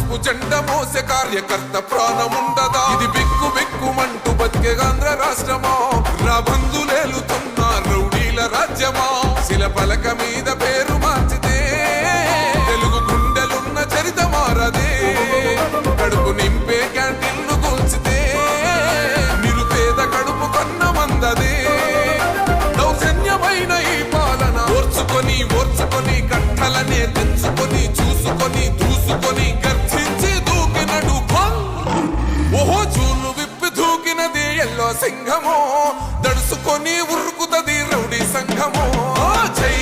పసుపు జెండ మోసే కార్యకర్త ప్రాణముండదా? ఇది బిక్కు బిక్కుమంటూ బతికే ఆంధ్ర రాష్ట్రమా? రాబందులేలుతున్న రౌడీల రాజ్యమా? శిల పలక మీద పేరు మార్చితే తెలుగు గుండెలున్న చరిత మారదే. కడుపు నింపే క్యాంటీన్లు కూల్చితే నిరుపేద కడుపు కన్న మందదే. దౌర్జన్యమైన ఈ పాలన ఓర్చుకొని కట్టలనే తెంచుకొని చూసుకొని దూసుకొని గర్జించి దూకినడు ఓహో చూలు విప్పి దూకినది ఎల్లో సింహమో, దడుసుకొని ఉరుకుతది రౌడీ సంఘమో. జై